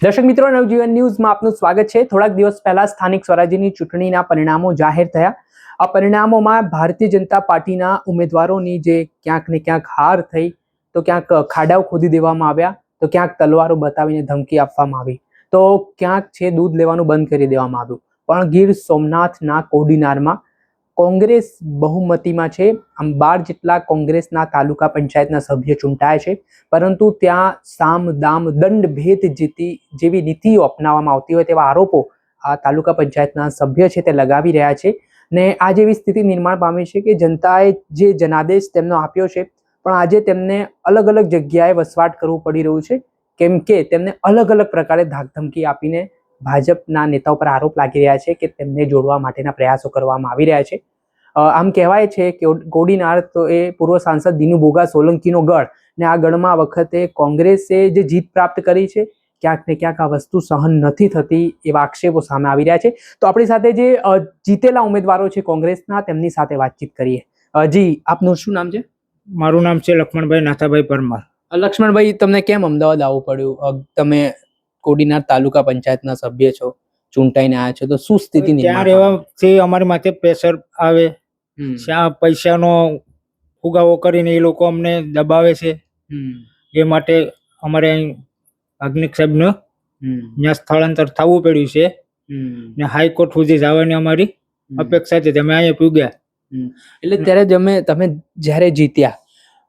દર્શક મિત્રો, નવજીવન ન્યૂઝમાં આપનું સ્વાગત છે। થોડાક દિવસ પહેલા સ્થાનિક સ્વરાજ્યની ચૂંટણીના પરિણામો જાહેર થયા। આ પરિણામોમાં ભારતીય જનતા પાર્ટીના ઉમેદવારોની જે ક્યાંક ને ક્યાંક હાર થઈ, તો ક્યાંક ખાડાઓ ખોદી દેવામાં આવ્યા, તો ક્યાંક તલવારો બતાવીને ધમકી આપવામાં આવી, તો ક્યાંક છે દૂધ લેવાનું બંધ કરી દેવામાં આવ્યું। પણ ગીર સોમનાથના કોડીનારમાં કોંગ્રેસ બહુમતીમાં છે। આમ 12 જેટલા કોંગ્રેસના તાલુકા પંચાયતના સભ્ય ચૂંટાયા છે, પરંતુ ત્યાં સામ દામ દંડ ભેદ જેવી નીતિઓ અપનાવવામાં આવતી હોય તેવા આરોપો આ તાલુકા પંચાયતના સભ્ય છે તે લગાવી રહ્યા છે। ને આ જેવી સ્થિતિ નિર્માણ પામી છે કે જનતાએ જે જનાદેશ તેમનો આપ્યો છે, પણ આજે તેમને અલગ અલગ જગ્યાએ વસવાટ કરવું પડી રહ્યું છે, કેમ કે તેમને અલગ અલગ પ્રકારે ધાકધમકી આપીને ભાજપના નેતાઓ પર આરોપ લાગી રહ્યા છે કે તેમને જોડવા માટેના પ્રયાસો કરવામાં આવી રહ્યા છે। આમ કહેવાય છે કે કોડીનાર તો એ પૂર્વ સાંસદ દિનુ બોગા સોલંકીનો ગઢ, ને આ ગઢમાં આ વખતે કોંગ્રેસે જે જીત પ્રાપ્ત કરી છે, ક્યાંક ને ક્યાંક આ વસ્તુ સહન નથી થતી એવા આક્ષેપો સામે આવી રહ્યા છે। તો આપણી સાથે જે જીતેલા ઉમેદવારો છે કોંગ્રેસના, તેમની સાથે વાતચીત કરીએ। જી, આપનું શું નામ છે? મારું નામ છે લક્ષ્મણભાઈ નાથાભાઈ પરમાર। લક્ષ્મણભાઈ, તમને કેમ અમદાવાદ આવવું પડ્યું? તમે કોડીનાર તાલુકા પંચાયતના સભ્ય છો, ચૂંટાઈને આવ્યા છો, તો શું સ્થિતિ ત્યાં રહેવાથી અમારી માથે પ્રેશર આવે, પૈસાનો ફુગાવો કરીને એ લોકો અમને દબાવે છે। એ માટે અમારે અહીં અગ્નિક સાહેબનું ત્યાં સ્થળાંતર થવું પડ્યું છે ને હાઈકોર્ટ સુધી જવાની અમારી અપેક્ષા છે। અમે અહીંયા પૂગ્યા। એટલે ત્યારે તમે જ્યારે જીત્યા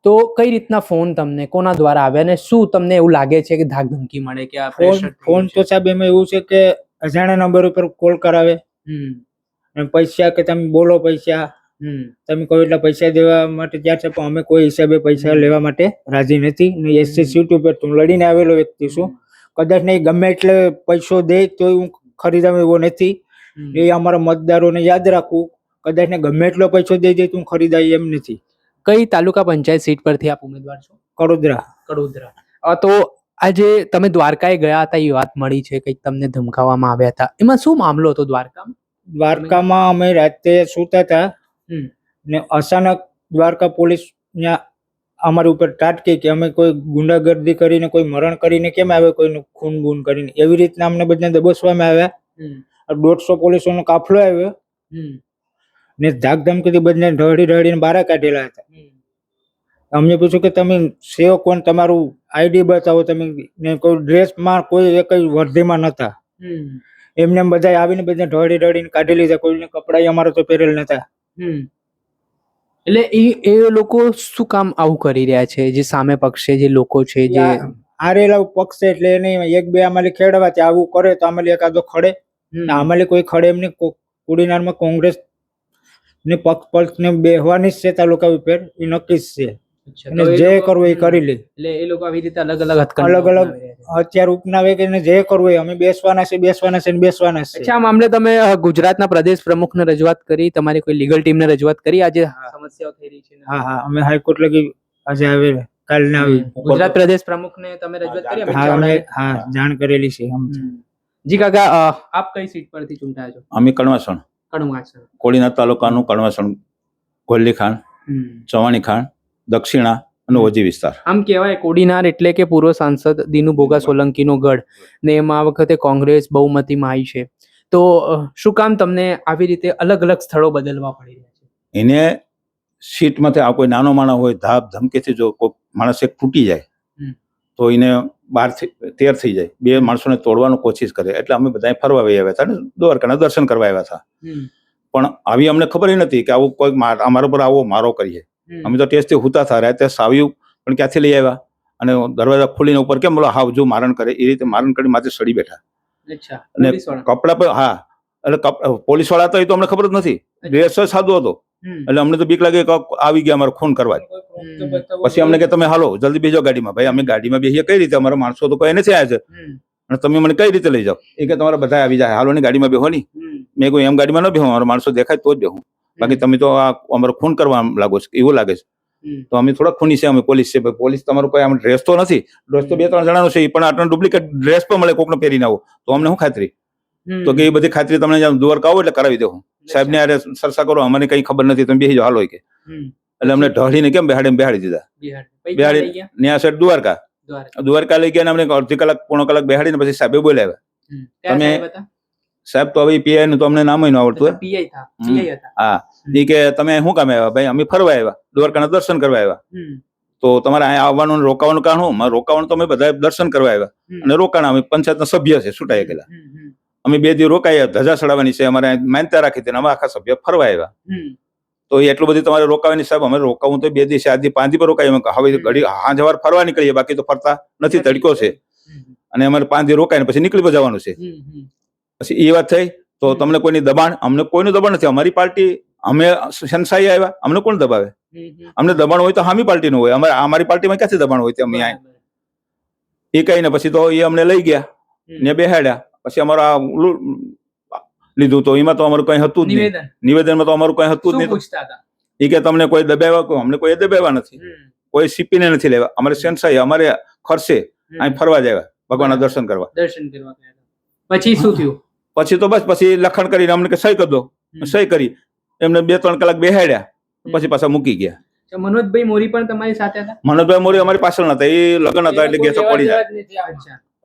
તો કઈ રીતના ફોન તમને કોના દ્વારા આવ્યા, અને શું તમને એવું લાગે છે કે ધાક ધમકી મળે કે આ ફોન તો સાહેબ એમાં એવું છે કે અજાણ્યા નંબર ઉપર કોલ કરાવે, પૈસા કે તમે બોલો, પૈસા તમે કોઈ એટલા પૈસા દેવા માટે ત્યાં છે, પણ અમે કોઈ હિસાબે પૈસા લેવા માટે રાજી નથી। ને એસસી સીટ ઉપર તું લડીને આવેલો વ્યક્તિ છું, કદાચ નહીં ગમે એટલે પૈસો દે તો હું ખરીદવા એવો નથી। એ અમારા મતદારોને યાદ રાખવું, કદાચ ને ગમે એટલો પૈસો દઈ દે તું ખરીદાય એમ નથી। કઈ તાલુકા પંચાયત સીટ પરથી આપ ઉમેદવાર છો? કડોદરા। તો આજે તમે દ્વારકાએ ગયા હતા, એ વાત મળી છે, કંઈક તમને ધમકાવવામાં આવ્યા હતા, એમાં શું મામલો હતો? દ્વારકામાં અમે રાતે સૂતા હતા ને અચાનક દ્વારકા પોલીસ ત્યાં અમારી ઉપર તાટકી કે અમે કોઈ ગુંડાગર્દી કરીને, કોઈ મરણ કરીને કેમ આવે, કોઈનું ખૂન બૂન કરીને, એવી રીતના અમને બધાને દબોચવામાં આવ્યા। 150 પોલીસોનો કાફલો આવ્યો ને ધાક ધમકીથી બધાને ઢળીને બહાર કાઢેલા હતા। અમને પૂછ્યું કે તમે સેવ કોણ, તમારું આઈડી બતાવો, તમે કોઈ ડ્રેસમાં કોઈ એક વર્ધીમાં નતા, એમને બધા આવીને બધા ઢળીને કાઢી લીધા। કોઈને કપડા અમારા તો પહેરેલ નતા। એટલે એ લોકો શું કામ આવું કરી રહ્યા છે? જે સામે પક્ષે જે લોકો છે, જે હારેલા પક્ષ છે, એટલે એને એક બે અમારી ખેડવાથી આવું કરે તો અમારી એકાદો ખડે, અમારી કોઈ ખડે એમને। કોડીનારમાં કોંગ્રેસ ને પક્ષ ને બેહવાની જ છે તાલુકા ઉપર, એ નક્કી જ છે, જે કરવું એ કરી લે। એટલે એ લોકો આવી રીતે અલગ અલગ હથિયાર ઉપનાવે કે જે કરવું એ અમે બેસવાના છે। અચ્છા, આ મામલે તમે ગુજરાતના પ્રદેશ પ્રમુખને રજૂઆત કરી, તમારી કોઈ લીગલ ટીમને રજૂઆત કરી? આજે સમસ્યાઓ થઈ રહી છે। હા, અમે હાઈકોર્ટ લગી આજે આવે, કાલને આવી। ગુજરાત પ્રદેશ પ્રમુખને તમે રજૂઆત કરી? હા, જાણ કરેલી છે। જી કાકા, આપ કઈ સીટ પરથી ચૂંટાયા છો? અમે કણવાસણ, કોડીનાર તાલુકાનું કણવાસણ, ગોલ્લી ખાન, ચવાણી ખાન, દક્ષિણા અને ઓજી વિસ્તાર। આમ કહેવાય કોડીનાર એટલે કે પૂર્વ સાંસદ દિનુ બોગા સોલંકીનો ગઢ, ને એમાં આ વખતે કોંગ્રેસ બહુમતીમાં આવી છે, તો શું કામ તમને આવી રીતે અલગ અલગ સ્થળો બદલવા પડી રહ્યા છે? એને સીટમાંથી આ કોઈ નાનો માણસ હોય, ધાપ ધમકીથી જો કોઈ માણસ એક તૂટી જાય તો એને 12-13 થઈ જાય, બે માણસોને તોડવાનો કોશિશ કરે, એટલે અમે બધા ફરવા આવ્યા હતા ને દ્વારકાના દર્શન કરવા આવ્યા હતા। પણ આવી અમને ખબર નથી કે આવું કોઈ અમારા પર આવો મારો કરીએ। અમે તો ટેસ્ટથી હુતા હતા, રાતે સાવ્યું પણ ક્યાંથી લઈ આવ્યા, અને દરવાજા ખોલીને ઉપર કેમ બોલો હાવ જો મારણ કરે એ રીતે મારણ કરી માથે સડી બેઠા। અને કપડા પર, હા, એટલે પોલીસ વાળા હતા એ તો અમને ખબર જ નથી, ડ્રેસ સાદો હતો, એટલે અમને તો બીક લાગે કે આવી ગયા અમારે ખૂન કરવા। પછી અમને કે તમે હાલો જલ્દી બેસો ગાડીમાં। ભાઈ અમે ગાડીમાં બેસીએ કઈ રીતે? અમારા માણસો તો કોઈ નથી આવ્યા છે, અને તમે મને કઈ રીતે લઈ જાઓ? એ કે તમારા બધા આવી જાય, હાલો ને ગાડીમાં બેહો નહીં। મેં કોઈ એમ ગાડીમાં ન બેહો, અમારા માણસો દેખાય તો જ બેહું, બાકી તમે તો આ અમારો ખૂન કરવા લાગો છો એવું લાગે છે। તો અમે થોડા ખૂની છે, અમે પોલીસ છે, પોલીસ તમારો કોઈ આમ ડ્રેસ તો નથી, ડ્રેસ તો 2-3 જણાનો છે, પણ આટલો ડુપ્લિકેટ ડ્રેસ પણ મળે કોકને પહેરીને આવો તો અમને શું ખાતરી? તો કે એ બધી ખાતરી તમને દ્વારકા આવો એટલે કરાવી દેવું, સાહેબ ને અરે સરસા કરો, અમને કઈ ખબર નથી, તમે બેસી જાઓ હાલો કે। એટલે અમને ઢળીને કેમ બેહાડી દીધા, બેહાડી ત્યાં સાઈડ દ્વારકા, દ્વારકા લઈ ગયા ને અમને અડધી કલાક પોણો કલાક બેહાડીને પછી સાહેબે બોલાવ્યા. સાહેબ તો હવે પીઆઈ નું તો અમને નામ ન આવડતું હા. એ કે તમે શું કામ આવ્યા? ભાઈ અમે ફરવા આવ્યા, દ્વારકાના દર્શન કરવા આવ્યા. તો તમારે અહીંયા આવવાનું રોકાવાનું કારણ શું? રોકાવાનું તો અમે બધા દર્શન કરવા આવ્યા અને રોકાણા. અમે પંચાયતના સભ્ય છે છૂટાઈ ગયેલા. અમે 2 દિવસ રોકાયા, ધજા ચડાવવાની છે, અમારે માન્યતા રાખી હતી, અમે આખા સભ્ય ફરવા આવ્યા. તો એટલું બધું તમારે રોકાવાની સાહેબ, અમે રોકાવું તો 2 દિવસ, આજે 5 દિવસ રોકાય. હવે ઘડી હાંજ વાર ફરવા નીકળીએ, બાકી તો ફરતા નથી, તડકો છે અને અમારે 5 દિવસ રોકાય પછી નીકળી જવાનું છે. પછી એ વાત થઈ. તો તમને કોઈની દબાણ? અમને કોઈનું દબાણ નથી. અમારી પાર્ટી, અમે સંસાઈ આવ્યા, અમને કોણ દબાવે? અમને દબાણ હોય તો હામી પાર્ટી નું હોય, અમારી પાર્ટીમાં ક્યાંથી દબાણ હોય? અમે એ કઈ ને પછી તો એ અમને લઈ ગયા ને બેહાડ્યા. પછી અમારા લીધું તો એમાં તો અમારું કઈ હતું જ નહીં. નિવેદનમાં તો અમારું કઈ હતું જ નહીં. એ કે તમને કોઈ દબાવ્યા? અમને કોઈ દબાવ્યા નથી, કોઈ સીપીને નથી લેવા. અમારે સેન્સાઈ, અમારે ખર્ચે અહીં ફરવા જાય, ભગવાનના દર્શન કરવા. પછી શું થયું? પછી તો બસ પછી લખણ કરીને અમને સહી કરી દો. સહી કરી એમને 2-3 કલાક બેહાડ્યા, પછી પાછા મૂકી ગયા. મનોજભાઈ મોરી પણ તમારી સાથે હતા? મનોજભાઈ મોરી અમારી પાછળ નતા, એ લગ્ન હતા એટલે ગયા કોડીનાર.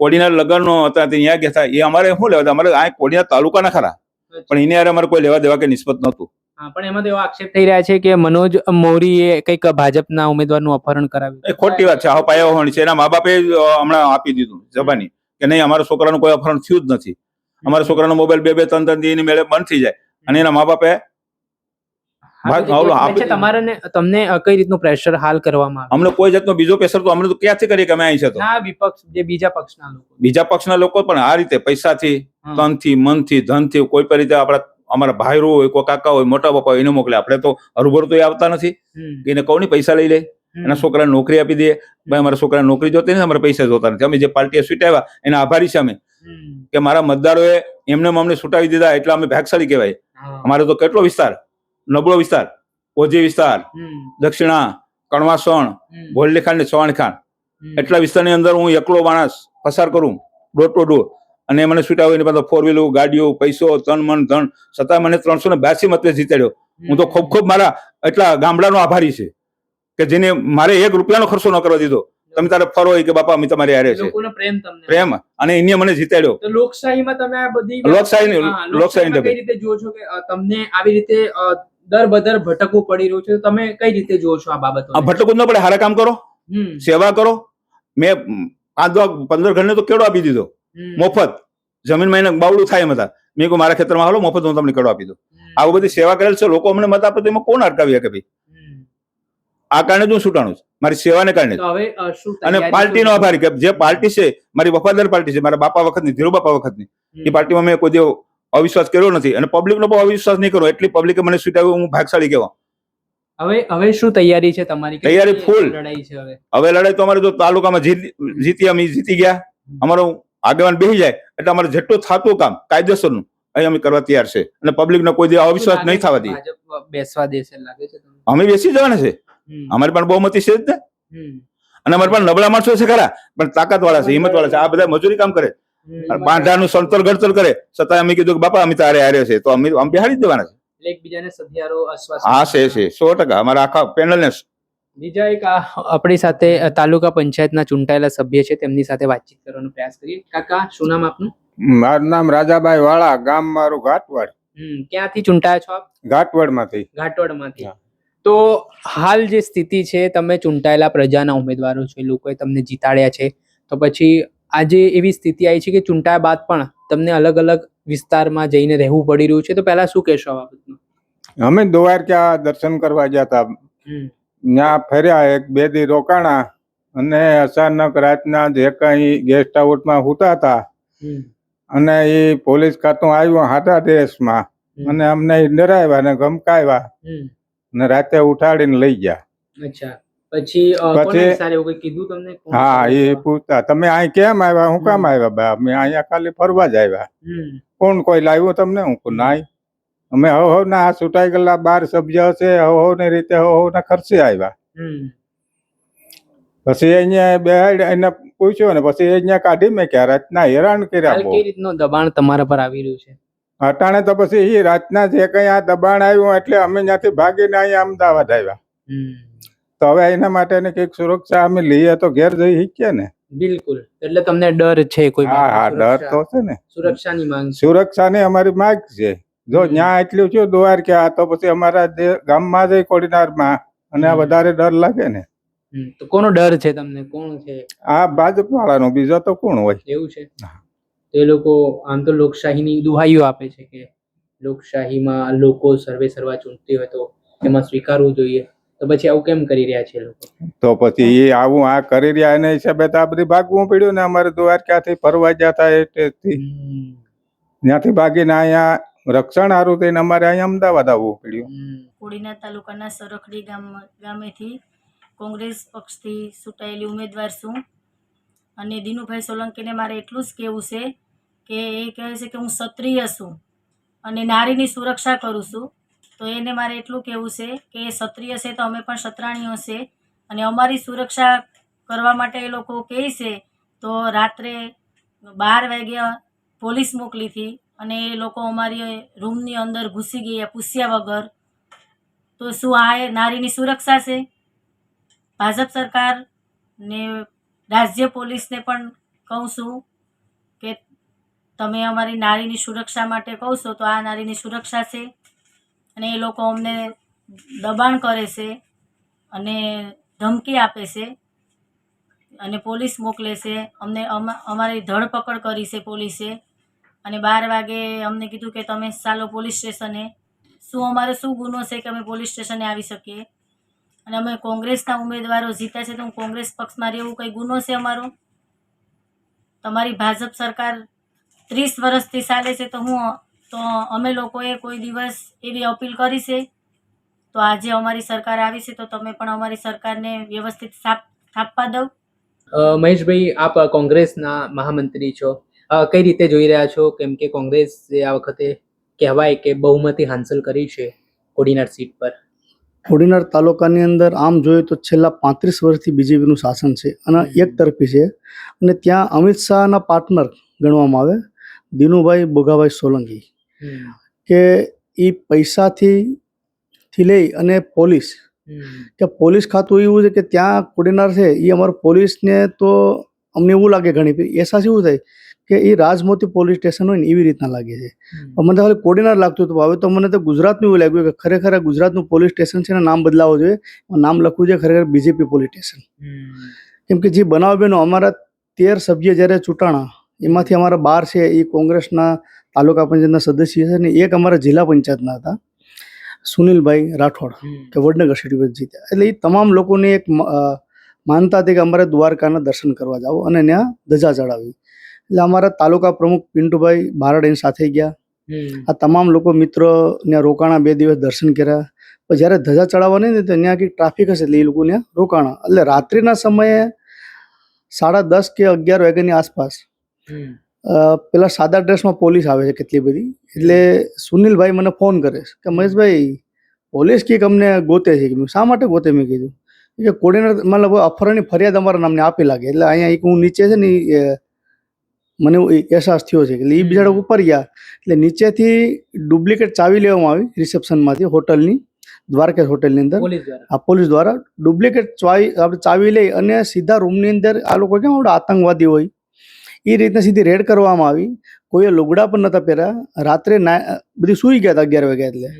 કોડીનાર લગ્ન હતા ત્યાં ગયા હતા. એ અમારે શું લેવા? અમારે આ કોડીનાર તાલુકાના ખરા, પણ એને યાર અમારે કોઈ લેવા દેવા કે નિસ્બત નહોતું. પણ એમાં તો એવો આક્ષેપ થઈ રહ્યા છે કે મનોજ મોરીએ કંઈક ભાજપના ઉમેદવારનું અપહરણ કરાવ્યું. એ ખોટી વાત છે. આ પાયા હોવાની છે. એના મા બાપે હમણાં આપી દીધું જબાની કે નહીં, અમારા છોકરાનું કોઈ અપહરણ થયું જ નથી. અમારા છોકરાનો મોબાઈલ 2-3 દી મેળે બંધ થઈ જાય અને એના મા બાપે તમને કઈ રીતનું પ્રેશર હાલ કરવામાં આવે? અમને કોઈ જાતનો બીજો પ્રેશર તો અમને તો ક્યાંથી કરીએ કે અમે અહીં છે તો વિપક્ષ જે બીજા પક્ષના લોકો પણ આ રીતે પૈસાથી, તનથી, મનથી, ધનથી કોઈ પણ રીતે અમારા ભાઈ હોય, કોઈ કાકા હોય, મોટા પપ્પા હોય, એને મોકલે. આપણે તો હરુભર તો એ આવતા નથી. એને કોની પૈસા લઈ લે, એના છોકરાને નોકરી આપી દે. ભાઈ અમારા છોકરાને નોકરી જોતી નથી, અમારે પૈસા જોતા નથી. અમે જે પાર્ટીએ છૂટાવ્યા એના આભારી છે અમે, કે મારા મતદારોએ એમને અમને છૂટાવી દીધા એટલે અમે ભાગશાળી કહેવાય. અમારે તો કેટલો વિસ્તાર, નબળો વિસ્તાર, ઓજી વિસ્તાર, દક્ષિણા, કણવાસણ, ભોલડીખાંડ ને ચવાણખાંડ, એટલા વિસ્તારની અંદર હું એકલો માણસ પસાર કરું ડોર ટુ ડોર, અને મને છૂટાવ્યો. એની પાસે 4 વ્હીલર, ગાડીઓ, પૈસો, તન મન ધન, છતાં મને 382 મતે જીતાડ્યો. હું તો ખૂબ મારા એટલા ગામડાનો આભારી છે કે જેને મારે 1 રૂપિયાનો ખર્ચો ન કરવા દીધો. તમે તારે ફરો કે બાપા અમે તમારી હારે છે, પ્રેમ, અને એને મને જીતાડ્યો. લોકશાહીમાં તમે આ બધી લોકશાહી કઈ રીતે જુઓ છો કે તમને આવી રીતે દર બદર ભટકવું પડી રહ્યું છે? તમે કઈ રીતે જુઓ છો આ બાબતો? ભટકવું ન પડે, સારા કામ કરો, સેવા કરો. મેં 5-15 ઘરને તો કેળો આપી દીધો મફત. જમીનમાં એને બાવડું થાય એમ હતા. મેં કહ્યું મારા ખેતરમાં હાલો, મફત હું તમને કેળો આપી દઉં. આ બધી સેવા કરેલ છે. લોકો અમને મત આપે તો એમાં કોણ અટકાવી શકે? ભાઈ આ કારણે જ હું છૂટાણું છું, મારી સેવાને કારણે. અને પાર્ટીનો આભારી કે જે પાર્ટી છે મારી વફાદાર પાર્ટી છે, મારા બાપા વખતની, ધીરુ બાપા વખતની. એ પાર્ટીમાં મેં કોઈ દિવસ અવિશ્વાસ કર્યો નથી અને પબ્લિકનો પણ અવિશ્વાસ નહીં કરો. એટલી પબ્લિકે મને છૂટાવ્યું, હું ભાગશાળી કહેવા. હવે શું તૈયારી છે તમારી? તૈયારી ફૂલ. લડાઈ છે હવે લડાઈ તો અમારે જો તાલુકામાં જીતી ગયા, અમારો આગેવાન બેસી જાય એટલે અમારે જેટલું થતું કામ કાયદેસરનું અહીં અમે કરવા તૈયાર છે. અને પબ્લિકનો કોઈ દિવસ અવિશ્વાસ નહીં થવા દઈએ. બેસવા દેશે લાગે છે? અમે બેસી જવાના છે. અમારી પણ બહુમતી છે જ ને. અને અમારે પણ નબળા માણસો છે ખરા, પણ તાકાત વાળા છે, હિંમત વાળા છે. આ બધા મજૂરી કામ કરે, બાંધાનું સંતર ગડતર કરે, છતાં અમે કીધું કે બાપા અમે તારે હારે છે તો અમે બેહાડી દેવાના છે. એકબીજાને સધિયારો આશ્વાસન. હા છે 100%. અમારા આખા પેનલને. બીજા એક આપણી સાથે તાલુકા પંચાયતના ચૂંટાયેલા સભ્ય છે, તેમની સાથે વાતચીત કરવાનો પ્રયાસ કરીએ. કાકા, શું નામ આપનું? મારું નામ રાજાભાઈ વાળા, ગામ મારું ઘાટવડ. ક્યાંથી ચૂંટાયા છો આપ? ઘાટવડમાંથી. ઘાટવડમાંથી. તો હાલ જે સ્થિતિ છે, તમે ચૂંટાયેલા પ્રજાના ઉમેદવારો છો, લોકોએ તમને જીતાડ્યા છે, તો પછી આજે એવી સ્થિતિ આવી છે કે ચૂંટાયા બાદ પણ તમને અલગ અલગ વિસ્તારમાં જઈને રહેવું પડી રહ્યું છે, તો પહેલા શું કહેશો આ બાબતમાં? અમે દ્વારકા દર્શન કરવા ગયા હતા. ત્યાં ફર્યા, 1-2 દી રોકાણા અને અચાનક રાતના જે કઈ ગેસ્ટ હાઉસમાં સૂતા હતા અને એ પોલીસ ખાતું આવ્યું હાથા દેશમાં અને અમને ડરાવ્યા ને ધમકાવ્યા ને રાતે ઉઠાડીને લઈ ગયા. અચ્છા. પછી કીધું તમને? હા, એ પૂછતા તમે અહીં કેમ આવ્યા, હું કામ આવ્યા? બા અમે અહીંયા ખાલી ફરવા જ આવ્યા. કોણ કોઈ લાવ્યું તમને? હું નાઈ, અમે હવ ના છૂટાઈ ગયેલા 12 સભ્ય હશે, હવ ની રીતે હવ ના ખર્ચે આવ્યા. પછી અહીંયા બેહાડ એને પૂછ્યું ને પછી અહીંયા કાઢી મેં ક્યાં રાતના હેરાન કર્યા. કઈ રીતનું દબાણ તમારા પર આવી રહ્યું છે અટાણે? તો પછી એ રાતના જે કઈ આ દબાણ આવ્યું એટલે અમે ત્યાંથી ભાગીને અહીંયા અમદાવાદ આવ્યા. તો હવે એના માટેની કંઈક સુરક્ષા અમે લઈએ તો ઘેર જઈ શીખીએ ને. બિલકુલ, એટલે તમને ડર છે કોઈ હા હા, ડર તો છે ને. સુરક્ષાની માંગ છે. સુરક્ષાની અમારી માગ છે. જો ન્યા એટલું થયું દ્વારકા તો પછી અમારા ગામમાં જઈ કોડીનારમાં અને આ વધારે ડર લાગે ને. તો કોનો ડર છે તમને? કોણ છે? આ ભાજપ વાળાનો, બીજો તો કોણ હોય? એવું છે. તો એ લોકો આમ તો લોકશાહીની દુહાઈઓ આપે છે કે લોકશાહીમાં લોકો સર્વે સર્વા ચૂંટતી હોય તો એમાં સ્વીકારવું જોઈએ, તો પછી આવું કેમ કરી રહ્યા છે લોકો? તો પછી એ આવું આ કરી રહ્યા એના હિસાબે તો આ બધી ભાગવું પડ્યું ને. અમારે દ્વારકાથી ફરવા જતા ત્યાંથી ભાગીને અહીંયા રક્ષણ સારું થઈને અમારે અહીંયા અમદાવાદ આવવું પડ્યું. કોડીનાર તાલુકાના સરખડી ગામેથી કોંગ્રેસ પક્ષથી ચૂંટાયેલી ઉમેદવાર છું અને દિનુભાઈ સોલંકીને મારે એટલું જ કહેવું છે કે એ કહે છે કે હું ક્ષત્રિય છું અને નારીની સુરક્ષા કરું છું. તો એને મારે એટલું કહેવું છે કે એ ક્ષત્રિય છે તો અમે પણ ક્ષત્રાણીઓ છે અને અમારી સુરક્ષા કરવા માટે એ લોકો કહે છે. તો રાત્રે 12 વાગ્યા પોલીસ મોકલી હતી અને એ લોકો અમારી રૂમની અંદર ઘૂસી ગયા પૂછ્યા વગર. તો શું આ એ નારીની સુરક્ષા છે? ભાજપ સરકાર ને રાજ્ય પોલીસને પણ કહું છું કે તમે અમારી નારીની સુરક્ષા માટે કહો છો તો આ નારીની સુરક્ષા છે. અને એ લોકો અમને દબાણ કરે છે અને ધમકી આપે છે અને પોલીસ મોકલે છે. અમને અમારી ધરપકડ કરી છે પોલીસે અને 12 વાગે અમને કીધું કે તમે ચાલો પોલીસ સ્ટેશને. શું અમારો શું ગુનો છે કે અમે પોલીસ સ્ટેશને આવી શકીએ? અને અમે કોંગ્રેસના ઉમેદવારો જીત્યા છે તો હું કોંગ્રેસ પક્ષમાં રહેવું કંઈ ગુનો છે અમારો? તમારી ભાજપ સરકાર 30 વર્ષથી ચાલે છે તો અમે લોકોએ કોઈ દિવસ એવી અપીલ કરી છે? તો આજે અમારી સરકાર આવી છે તો તમે પણ અમારી સરકારને વ્યવસ્થિત સ્થાપવા દો. મહેશભાઈ, આપ કોંગ્રેસના મહામંત્રી છો, કઈ રીતે જોઈ રહ્યા છો? કેમ કે કોંગ્રેસે આ વખતે કહેવાય કે બહુમતી હાંસલ કરી છે કોડીનાર સીટ પર. કોડીનાર તાલુકાની અંદર આમ જોઈએ તો છેલ્લા 35 વર્ષથી બીજેપીનું શાસન છે અને એક તરફી છે અને ત્યાં અમિત શાહના પાર્ટનર ગણવામાં આવે દિનુભાઈ બોગાભાઈ સોલંકી કે એ પૈસાથી લઈ અને પોલીસ કે પોલીસ ખાતું એવું છે કે ત્યાં કોડીનાર છે એ અમારું પોલીસને તો અમને એવું લાગે ઘણી અહેસાસ એવું થાય કે એ રાજમોતી પોલીસ સ્ટેશન હોય ને એવી રીતના લાગે છે. મને ખાલી કોડીનાર લાગતું હતું. હવે તો મને તો ગુજરાતનું એવું લાગ્યું કે ખરેખર ગુજરાતનું પોલીસ સ્ટેશન છે ને નામ બદલાવવું જોઈએ, નામ લખવું જોઈએ ખરેખર બીજેપી પોલીસ સ્ટેશન. કેમ કે જે બનાવ બન્યો અમારા 13 સભ્ય જ્યારે ચૂંટાણા એમાંથી અમારા 12 છે એ કોંગ્રેસના તાલુકા પંચાયતના સદસ્ય છે ને એક અમારા જિલ્લા પંચાયતના હતા સુનિલભાઈ રાઠોડ કે વડનગર સીટ પર જીત્યા. એટલે એ તમામ લોકોની એક માનતા હતી કે અમારે દ્વારકાના દર્શન કરવા જાવ અને ત્યાં ધજા ચડાવી. એટલે અમારા તાલુકા પ્રમુખ પિન્ટુભાઈ બારડ એની સાથે ગયા. આ તમામ લોકો મિત્રો ત્યાં રોકાણા, 2 દિવસ દર્શન કર્યા. પણ જ્યારે ધજા ચડાવવા નહીં ને તો ત્યાં કંઈક ટ્રાફિક હશે એટલે એ લોકો ત્યાં રોકાણા. એટલે રાત્રિના સમયે 10:30 કે 11 વાગ્યાની આસપાસ પેલા સાદા ડ્રેસમાં પોલીસ આવે છે કેટલી બધી. એટલે સુનિલભાઈ મને ફોન કરે કે મહેશભાઈ પોલીસ કંઈક અમને ગોતે છે. કે શા માટે ગોતે? મેં કીધું કે કોડીનાર મતલબ અફરાની ફરિયાદ અમારા નામને આપી લાગે. એટલે અહીંયા એક હું નીચે છે ને મને અહેસાસ થયો છે એટલે એ બિચારા ઉપર ગયા એટલે નીચેથી ડુપ્લિકેટ ચાવી લેવામાં આવી રિસેપ્શનમાંથી હોટલની, દ્વારકા હોટલની અંદર આ પોલીસ દ્વારા ડુપ્લિકેટ ચાવી લઈ અને સીધા રૂમની અંદર આ લોકો કેમ આપણે આતંકવાદી હોય એ રીતના સીધી રેડ કરવામાં આવી. કોઈએ લુગડા પણ નહોતા પહેર્યા. રાત્રે બધી સૂઈ ગયા હતા 11 વાગ્યા.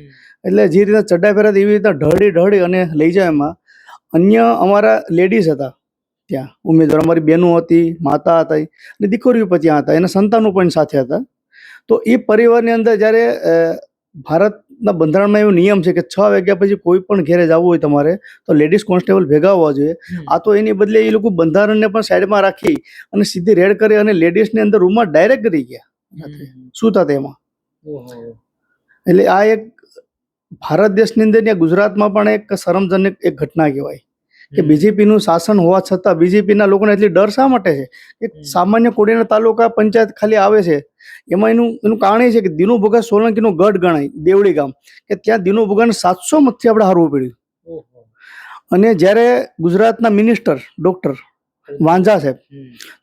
એટલે જે રીતના ચડ્ડા પહેર્યા એવી રીતના ઢળી અને લઈ જાય. એમાં અન્ય અમારા લેડીઝ હતા ત્યાં ઉમેદવાર, અમારી બહેનો હતી, માતા હતા અને દીકરીઓ પણ ત્યાં હતા, એના સંતાનો પણ સાથે હતા. તો એ પરિવારની અંદર જ્યારે ભારતના બંધારણમાં એવો નિયમ છે કે 6 વાગ્યા પછી કોઈ પણ ઘેરે જવું હોય તમારે તો લેડીઝ કોન્સ્ટેબલ ભેગા હોવા જોઈએ. આ તો એની બદલે એ લોકો બંધારણને પણ સાઈડમાં રાખી અને સીધી રેડ કરી અને લેડીઝની અંદર રૂમમાં ડાયરેક્ટ કરી ગયા સૂતા તેમાં. એટલે આ એક ભારત દેશની અંદર ત્યાં ગુજરાતમાં પણ એક શરમજનક એક ઘટના કહેવાય કે બીજેપીનું શાસન હોવા છતાં બીજેપીના લોકોને એટલી ડર શા માટે છે? એક સામાન્ય કોડીનાર તાલુકા પંચાયત ખાલી આવે છે એમાં એનું કારણ એ છે કે દિનુ ભોગા સોલંકીનો ગઢ ગણાય દેવળી ગામ, કે ત્યાં દિનુ ભોગાને 700 મતથી આપણે હારવું પડ્યું. અને જ્યારે ગુજરાતના મિનિસ્ટર ડોક્ટર વાંઝા સાહેબ,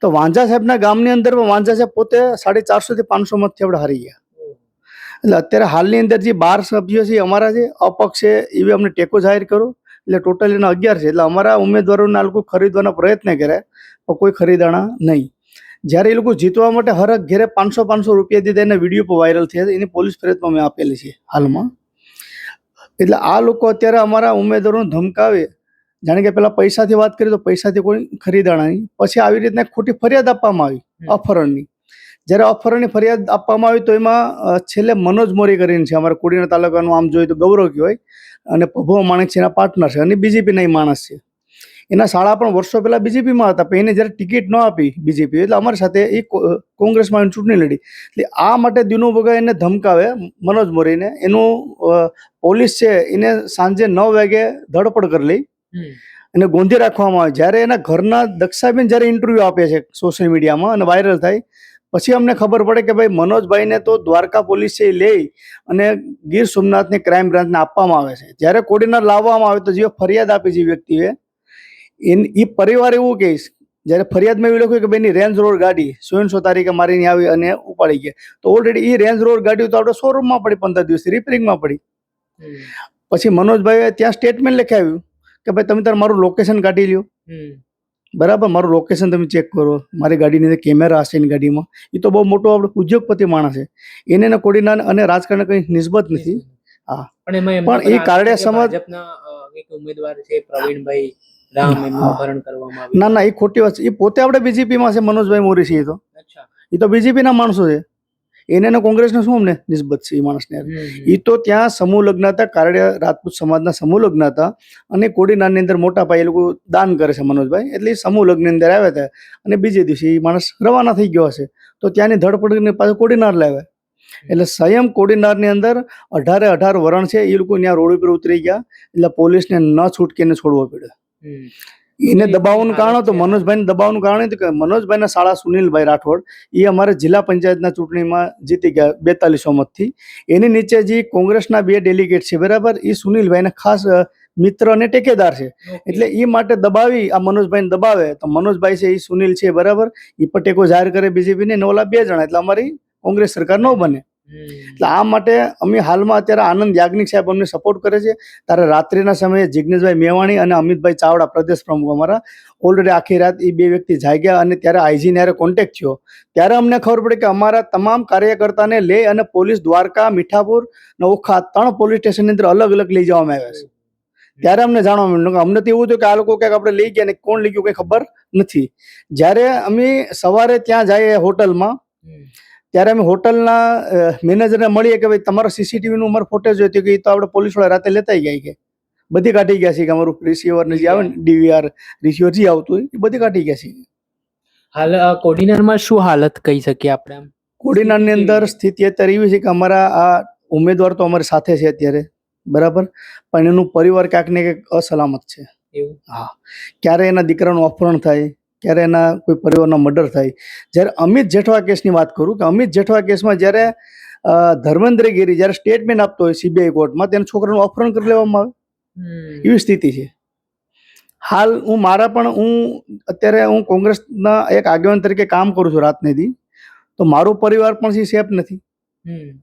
તો વાંઝા સાહેબના ગામની અંદર વાંઝા સાહેબ પોતે 450 થી 500 મતથી આપણે હારી ગયા. એટલે અત્યારે હાલની અંદર જે 12 સભ્યો છે અમારા છે, અપક્ષ છે, એવી અમને ટેકો જાહેર કરો એટલે ટોટલ એના 11 છે. એટલે અમારા ઉમેદવારોને આ લોકો ખરીદવાના પ્રયત્ન કર્યા પણ કોઈ ખરીદાણા નહીં. જ્યારે એ લોકો જીતવા માટે હરક ઘેરે 500 રૂપિયા દીધા, એના વિડીયો પણ વાયરલ થયા છે. એની પોલીસ ફરિયાદમાં મેં આપેલી છે હાલમાં. એટલે આ લોકો અત્યારે અમારા ઉમેદવારોને ધમકાવે, જાણે કે પેલા પૈસાથી વાત કરી તો પૈસાથી કોઈ ખરીદાણા નહીં. પછી આવી રીતના ખોટી ફરિયાદ આપવામાં આવી અપહરણની. જ્યારે અપહરણની ફરિયાદ આપવામાં આવી તો એમાં છેલ્લે મનોજ મોરી કરીને છે, અમારા કોડીનાર તાલુકાનું આમ જોઈએ તો ગૌરવ કહેવાય, અને ભભુઆ માણેક છે એના પાર્ટનર છે, અને બીજેપીના એ માણસ છે. એના શાળા પણ વર્ષો પહેલા બીજેપીમાં હતા, પણ એને જ્યારે ટિકિટ ન આપી બીજેપી, એટલે અમારી સાથે એ કોંગ્રેસમાં ચૂંટણી લડી. એટલે આ માટે દિનુ ભગા એને ધમકાવે, મનોજ મોરીને. એનું પોલીસ છે એને સાંજે 9 વાગે ધરપકડ કરી લઈ અને ગોંધી રાખવામાં આવે. જ્યારે એના ઘરના દક્ષાબેન જ્યારે ઇન્ટરવ્યૂ આપે છે સોશિયલ મીડિયામાં અને વાયરલ થાય, પછી અમને ખબર પડે કે ભાઈ મનોજભાઈને તો દ્વારકા પોલીસે લઈ અને ગીર સોમનાથની ક્રાઇમ બ્રાન્ચને આપવામાં આવે છે. જ્યારે કોડીનાર લાવવામાં આવે તો જે ફરિયાદ આપી જે વ્યક્તિએ, એ પરિવાર એવું કહીશ, જ્યારે ફરિયાદમાં એવું લખ્યું કે ભાઈની રેન્જ રોવર ગાડી 16 તારીખે મારીને આવી અને ઉપાડી ગયા, તો ઓલરેડી એ રેન્જ રોવર ગાડી તો આપણે શોરૂમમાં પડી, 15 દિવસથી રિપેરિંગમાં પડી. પછી મનોજભાઈએ ત્યાં સ્ટેટમેન્ટ લખાવ્યું કે ભાઈ તમે તાર મારું લોકેશન કાઢી લ્યો, બરાબર, મારું લોકેશન તમે ચેક કરો, મારી ગાડીની અંદર કેમેરા હશે એની ગાડીમાં. એ તો બહુ મોટો આપણે ઉદ્યોગપતિ માણસ છે, એને કોડીનાર અને રાજકારણ કંઈ નિસ્બત નથી. હા, પણ એ કારણે સમાજ ઉમેદવાર છે પ્રવીણભાઈ રામ, એમનું અપહરણ કરવામાં આવ્યું. ના ના, એ ખોટી વાત છે. એ પોતે આપણે બીજેપીમાં છે, મનોજભાઈ મોરી છે. એ તો બીજેપીના માણસો છે, એને કોંગ્રેસને શું અમને નિસ્બત છે એ માણસને? એ તો ત્યાં સમૂહ લગ્ન હતા, કારડિયા રાજપૂત સમાજના સમૂહ લગ્ન હતા, અને કોડીનારની અંદર મોટા પાયે એ લોકો દાન કરે છે મનોજભાઈ. એટલે એ સમૂહ લગ્ન અંદર આવ્યા હતા અને બીજે દિવસે એ માણસ રવાના થઈ ગયો હશે, તો ત્યાંની ધરપકડને પાછું કોડીનાર લાવ્યા. એટલે સ્વયં કોડીનારની અંદર 18 વરણ છે, એ લોકો ત્યાં રોડ ઉપર ઉતરી ગયા. એટલે પોલીસને ન છૂટકીને છોડવો પડ્યો. એને દબાવવાનું કારણ હતું, મનોજભાઈને દબાવવાનું કારણ હતું કે મનોજભાઈના શાળા સુનિલભાઈ રાઠોડ એ અમારે જિલ્લા પંચાયતના ચૂંટણીમાં જીતી ગયા 4200 મતથી. એની નીચે જે કોંગ્રેસના 2 ડેલિગેટ છે, બરાબર, એ સુનિલભાઈના ખાસ મિત્ર અને ટેકેદાર છે. એટલે એ માટે દબાવી, આ મનોજભાઈને દબાવે તો મનોજભાઈ છે એ સુનિલ છે, બરાબર, એ પણ ટેકો જાહેર કરે બીજેપીને, ને ઓલા 2 જણા, એટલે અમારી કોંગ્રેસ સરકાર ન બને. એટલે આ માટે અમે હાલમાં અત્યારે આનંદ યાજ્ઞિક સાહેબ અમને સપોર્ટ કરે છે. ત્યારે રાત્રિના સમયે જિગ્નેશભાઈ મેવાણી અને અમિતભાઈ ચાવડા, પ્રદેશ પ્રમુખ અમારા, ઓલરેડી આખી રાત એ 2 વ્યક્તિ જાગ્યા. અને ત્યારે આઈજીને યારે કોન્ટેક્ટ થયો, ત્યારે અમને ખબર પડી કે અમારા તમામ કાર્યકર્તાને લઈ અને પોલીસ દ્વારકા, મીઠાપુર અને ઓખા 3 પોલીસ સ્ટેશનની અંદર અલગ અલગ લઈ જવામાં આવ્યા છે. ત્યારે અમને જાણવા મળ્યું. અમને તો એવું હતું કે આ લોકો ક્યાંક આપણે લઈ ગયા ને કોણ લઈ ગયું કંઈ ખબર નથી. જ્યારે અમે સવારે ત્યાં જઈએ હોટલમાં, ત્યારે અમે હોટલના મેનેજરને મળીએ કે ભાઈ તમારો સીસીટીવીનું અમારો ફોટેજ જોઈતો, કે તો આપણે પોલીસવાળા રાતે લેતા ગયા, કે બધી કાઢી ગયા છે, કે અમારું રિસીવર ને જે આવે ને ડીવીઆર રિસીવર જે આવતું હોય એ બધી કાઢી ગયા છે. હાલ કોડીનારમાં શું હાલત કહી શકીએ આપણે? કોડીનારની અંદર સ્થિતિ અત્યારે એવી છે કે અમારા આ ઉમેદવાર તો અમારી સાથે છે અત્યારે, બરાબર, પણ એનું પરિવાર ક્યાંક ને ક્યાંક અસલામત છે. હા, ક્યારે એના દીકરાનું અપહરણ થાય, ક્યારે એના કોઈ પરિવારનો મર્ડર થાય. જ્યારે અમિત જેઠવા કેસની વાત કરું, કે અમિત જેઠવા કેસમાં જ્યારે ધર્મેન્દ્ર ગીરી જ્યારે સ્ટેટમેન્ટ આપતો હોય સીબીઆઈ કોર્ટમાં, તેના છોકરાનું અપહરણ કરી લેવામાં આવે, એવી સ્થિતિ છે હાલ. હું અત્યારે કોંગ્રેસના એક આગેવાન તરીકે કામ કરું છું રાતનેથી, તો મારો પરિવાર પણ સેફ નથી.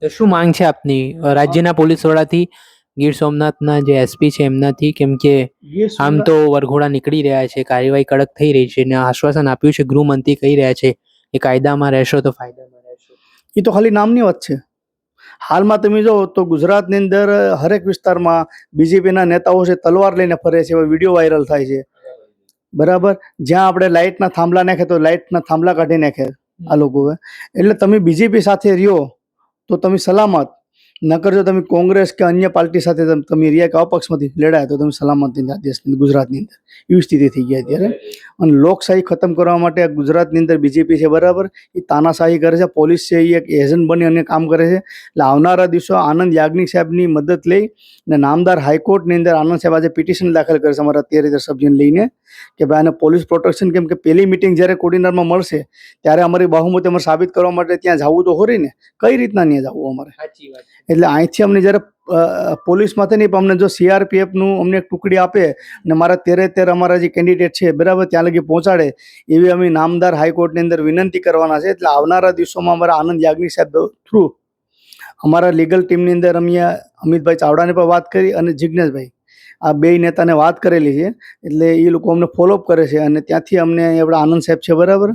તો શું માંગ છે આપની રાજ્યના પોલીસ વડાથી, ગીર સોમનાથના જે એસપી છે એમનાથી? કેમ કે આમ તો વરઘોડા નીકળી રહ્યા છે, કાર્યવાહી કડક થઈ રહી છે, અને આશ્વાસન આપ્યું છે ગૃહમંત્રી કહી રહ્યા છે કે કાયદામાં રહેશો તો ફાયદામાં રહેશો. એ તો ખાલી નામની વાત છે. હાલમાં તમે જો તો ગુજરાતની અંદર હરેક વિસ્તારમાં બીજેપીના નેતાઓ છે તલવાર લઈને ફરે છે, એવા વિડીયો વાયરલ થાય છે, બરાબર. જ્યાં આપણે લાઇટના થાંભલા નાખે તો લાઇટના થાંભલા કાઢી નાખે આ લોકો. એટલે તમે બીજેપી સાથે રહ્યો તો તમે સલામત, નકર જો તમે કોંગ્રેસ કે અન્ય પાર્ટી સાથે તમે રહ્યા કે અપક્ષમાંથી લડાય તો તમે સલામત નથી દેશની, ગુજરાતની અંદર એવી સ્થિતિ થઈ ગઈ અત્યારે. અને લોકશાહી ખતમ કરવા માટે ગુજરાતની અંદર બીજેપી છે, બરાબર, એ તાનાશાહી કરે છે. પોલીસ છે એ એક એજન્ટ બની અને કામ કરે છે. એટલે આવનારા દિવસો આનંદ યાજ્ઞિક સાહેબની મદદ લઈ અને નામદાર હાઈકોર્ટની અંદર આનંદ સાહેબ આજે પિટિશન દાખલ કરે છે અમારા 13 સભ્યોને લઈને, કે ભાઈ આને પોલીસ પ્રોટેક્શન, કેમ કે પહેલી મિટિંગ જ્યારે કોડીનારમાં મળશે ત્યારે અમારી બહુમતી અમારે સાબિત કરવા માટે ત્યાં જવું તો ખરી ને, કઈ રીતના ત્યાં જવું અમારે? એટલે અહીંથી અમને જ્યારે પોલીસમાંથી નહીં, પણ અમને જો સીઆરપીએફનું અમને એક ટુકડી આપે અને મારા 13 અમારા જે કેન્ડિડેટ છે, બરાબર, ત્યાં લગી પહોંચાડે, એવી અમે નામદાર હાઈકોર્ટની અંદર વિનંતી કરવાના છે. એટલે આવનારા દિવસોમાં અમારા આનંદ યાજ્ઞિક સાહેબ થ્રુ અમારા લીગલ ટીમની અંદર અમે અમિતભાઈ ચાવડાને પણ વાત કરી અને જિજ્ઞેશભાઈ આ બે નેતાને વાત કરેલી છે, એટલે એ લોકો અમને ફોલોઅપ કરે છે અને ત્યાંથી અમને આપણા આનંદ સાહેબ છે બરાબર,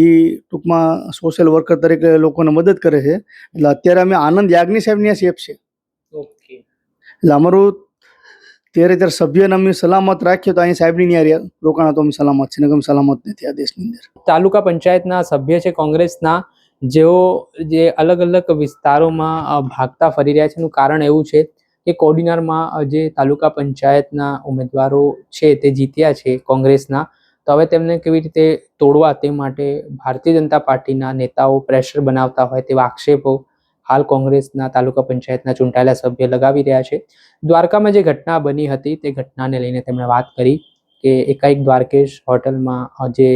એ ટૂંકમાં સોશિયલ વર્કર તરીકે લોકોને મદદ કરે છે. એટલે અત્યારે અમે આનંદ યાજ્ઞી સાહેબની આ શેપ છે. ઓકે. એટલે અમારું 13 સભ્યને અમે સલામત રાખ્યો તો અહીં સાહેબની ન્યા રોકાણા તો અમે સલામત છે, ને અમે સલામત નથી આ દેશની અંદર. તાલુકા પંચાયતના સભ્ય છે કોંગ્રેસના, જેઓ જે અલગ અલગ વિસ્તારોમાં ભાગતા ફરી રહ્યા છે. એનું કારણ એવું છે કે કોડીનારમાં જે તાલુકા પંચાયતના ઉમેદવારો છે તે જીત્યા છે કોંગ્રેસના, તો હવે તેમને કેવી રીતે તોડવા તે માટે ભારતીય જનતા પાર્ટીના નેતાઓ પ્રેશર બનાવતા હોય તેવા આક્ષેપો હાલ કોંગ્રેસના તાલુકા પંચાયતના ચૂંટાયેલા સભ્ય લગાવી રહ્યા છે. દ્વારકામાં જે ઘટના બની હતી તે ઘટનાને લઈને તેમણે વાત કરી કે એકાએક દ્વારકેશ હોટલમાં જે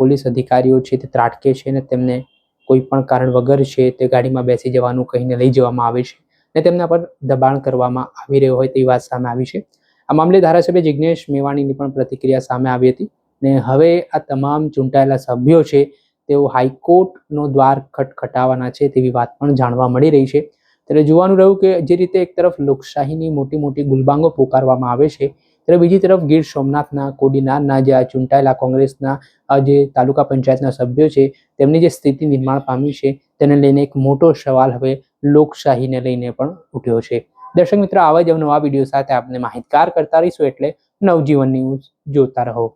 પોલીસ અધિકારીઓ છે તે ત્રાટકે છે અને તેમને કોઈ પણ કારણ વગર છે તે ગાડીમાં બેસી જવાનું કહીને લઈ જવામાં આવે છે અને તેમના પર દબાણ કરવામાં આવી રહ્યો હોય તેવી વાત સામે આવી છે. આ મામલે ધારાસભ્ય જિજ્ઞેશ મેવાણીની પણ પ્રતિક્રિયા સામે આવી હતી ને હવે આ તમામ ચૂંટાયેલા સભ્યો છે તેઓ હાઈકોર્ટનો દ્વાર ખટખટાવવાના છે તેવી વાત પણ જાણવા મળી રહી છે. ત્યારે જોવાનું રહ્યું કે જે રીતે એક તરફ લોકશાહીની મોટી મોટી ગુલબાંગો પોકારવામાં આવે છે, ત્યારે બીજી તરફ ગીર સોમનાથના કોડીનારના જે આ ચૂંટાયેલા કોંગ્રેસના જે તાલુકા પંચાયતના સભ્યો છે તેમની જે સ્થિતિ નિર્માણ પામી છે તેને લઈને એક મોટો સવાલ હવે લોકશાહીને લઈને પણ ઉઠ્યો છે. દર્શક મિત્રો, આવા જ નવા વિડીયો સાથે આપને માહિતગાર કરતા રહીશું, એટલે નવજીવન ન્યૂઝ જોતા રહો.